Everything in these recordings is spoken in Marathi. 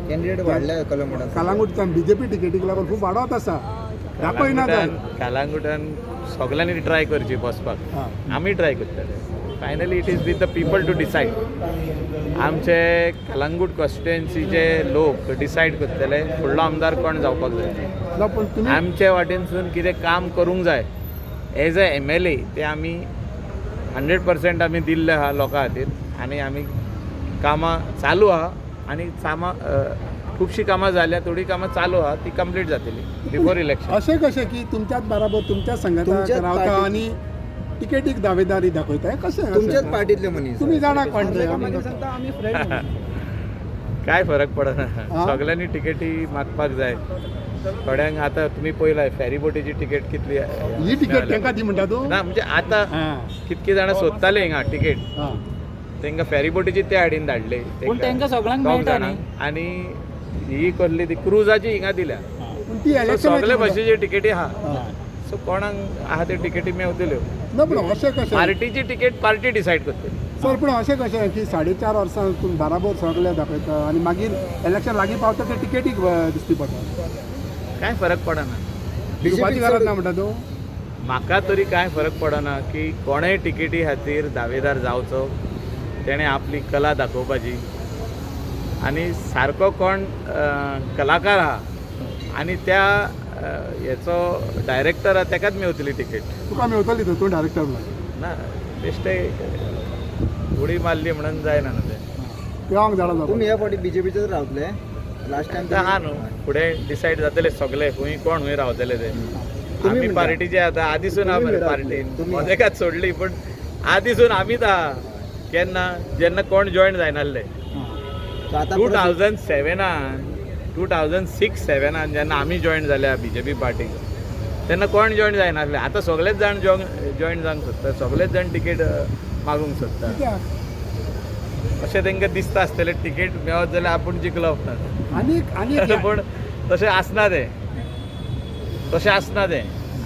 कॅन्डिडेट वाढल्या कलंगुटात. कलंगुटच्यान बीजेपी टिकेटीक लागून खूप वाडत आसा. दाखयना जाय. कलंगुटान सगळ्यांनी ट्राय करची बसपाक. हां. आमी ट्राय करतले. Finally it is with the people to decide. आमचे कलंगूट कॉन्स्टिट्युएन्सीचे लोक डिसायड करतले फुडलो आमदार कोण जावपाक जाय. ना पण तुम्ही आमचे वाटेनसून कितें काम करूंक जाय एज अ MLA ते आमी 100% आमी दिल्ले आहा लोकां खातीर आनी आमी कामां चालू आहा आनी खुबशीं कामां जाल्या थोडी कामां चालू आहा ती कंप्लीट जातली बिफोर इलेक्शन. अशें कशें की तुमच्याच बरोबर तुमच्याच संघात तुमच्याच रावता पार्टी- आनी टिकेटीक दावेदारी दाखयता हें कशें तुमच्याच पार्टीतले मनीस. तुम्ही जाणा कोण ते. काय फरक पडना. हां. सगळ्यांनी टिकेटी मागपाक जाय. थोड्यांक आतां तुमी पळयलां फेरीबोटीची टिकेट कितली ही टिकेट तांकां दी म्हणटा तूं. ना म्हणजे आतां हां. कितके जाणां सोदताले हिंगा टिकेट हां. तांकां फेरीबोटीची ते हाडीन धाडले पूण तांकां सगळ्यांक दोग मेळटा जाणांक. आनी ही कसली ती क्रुजाची हिंगा दिल्या. पूण ती सो इलेक्शन सगळे भाशेची टिकेटी आहा. सो कोणाक आहा त्यो टिकेटी मेवतल्यो. ना पूण अशें कशें पार्टीची टिकेट पार्टी डिसायड करतली. सर पूण अशें कशें की 4.5 वर्सां तुमी बराबर सगळे दाखयता आनी मागीर इलेक्शन लागीं पावता ते टिकेटीक दिश्टी पडटा. काय फरक पडना. दिवपाची गरज ना म्हणटा तूं. म्हाका तरी काय फरक पडना की कोणेय टिकेटी खातीर दावेदार जावचो तेणें आपली कला दाखोवपाची आनी सारको कोण कलाकार आहा आनी त्या हेचो डायरेक्टर आहा तेकाच मेवतली टिकेट. तुका मेवतली तर तूं डायरेक्टर म्हणून. ना बेश्टे उडी मारली म्हणून जायना न्हू तें. पेंवंक जाणा जाता. तुम्ही ह्या फावटी बीजेपीचेच रावतले लास्ट टाइम. आतां आहा न्हू फुडें डिसायड जातले सगळे खंय कोण खंय रावतले ते. आमी म्हणटा. पार्टीचे आतां आदीसून आहा तुम्ही मरे रावतले. पार्टीन तुम्ही. मदेकाच सोडली पूण आदीसून आमीच आहा. केन्ना जेन्ना कोण जॉयन जायनासले. आता 2006-07 जेन्ना आमी जॉयन जाल्या BJP पार्टीक तेन्ना कोण जॉयन जायनासले. आतां सगळेच जाण जॉयन जावंक सोदता. सगळेच जाण टिकेट मागूंक सोदता. कित्याक? अशें तांकां दिसता आसतलें टिकेट मेवत जाल्यार आपूण जिखलो आनी पूण तशें आसना तें. तशें आसना तें.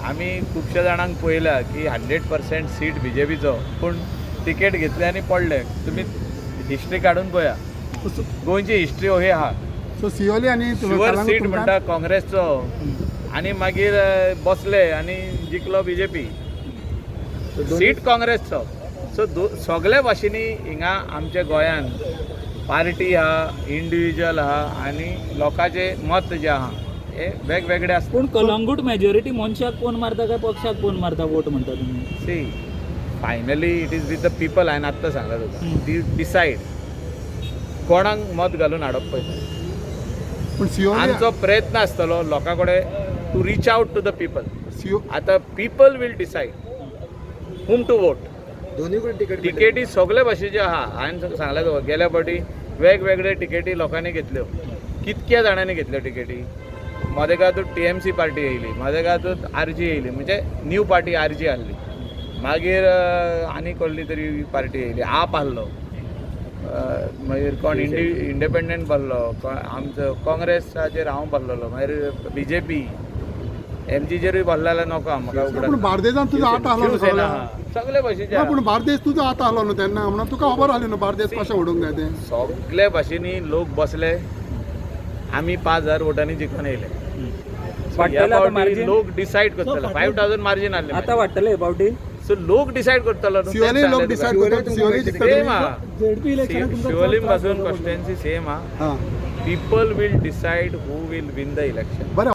आमी खुबश्या जाणांक पळयलां की 100% सीट BJPचो पूण टिकेट घेतले आनी पडले. तुमी हिस्ट्री काडून पळया. गोंयची हिस्ट्री अशी आहा. सो सियोली आनी शुअर सीट म्हणटा काँग्रेसचो आनी मागीर बसले आनी जिखलो BJP. सीट काँग्रेसचो. सो सगळे भाशेनी हिंगा आमच्या गोंयान पार्टी आहा इंडिविज्युअल आहा आनी लोकांचे मत जे आहा हे वेगवेगळे आसता. पूण कलंगूट मेजॉरिटी मनशाक कोण मारता काय पक्षाक कोण मारता वोट म्हणटा तुमी. See finally it is with the people. हांवें आत्तां सांगला तुका ती डिसायड कोणाक मत घालून हाडप पळय. पूण सियोली आमचो प्रयत्न आसतलो लोकां कडेन to reach out to the people. सियो आतां people will decide whom to vote. दोन्ही कडे तिकीट टिकेटी सगळे भाशेचे आहा. हांवें सांगलें तुका गेल्या फावटी वेगवेगळे टिकेटी लोकांनी घेतल्यो. कितक्या जाणांनी घेतल्यो टिकेटी. मदेगातूच TMC पार्टी येयली. मदेगातूच RG येयली म्हणजे न्यू पार्टी RG आहली. मागीर आनी कसली तरी पार्टी येयली. आप आहलो. मागीर कोण इंडिपेंडंट बसलो. आमचो काँग्रेसाचेर हांव बसलोलो. मागीर BJP MGचेरूय बसलो जाल्यार नोको म्हाका पूण उगडास. बार्देजान तुजो आत आहलो न्हू शिवसेना सगळ्या. आहा. सगळे भाशेचे ना आहा. पूण बार्देस तुजो आत आहलो न्हू तेन्ना म्हणून तुका खबर आहली न्हू बार्देस कशें उडोवंक जाय तें. सगळे भाशेनी लोक बसले. आमी 5,000 वोटांनी जिखून येयले. वाडटलें आतां margin? लोक डिसायड करतले. 5,000 मार्जिन आहले. आतां वाडटले फावटी. सो लोक डिसायड करतलो न्हू. सियोली लोक डिसायड करतात. सियोली जिखता सेम तुमी. आहा. शिवोलीम पासून कॉन्स्टिट्युएन्सी सेम आहा. हां. People will decide who will win the election. बरें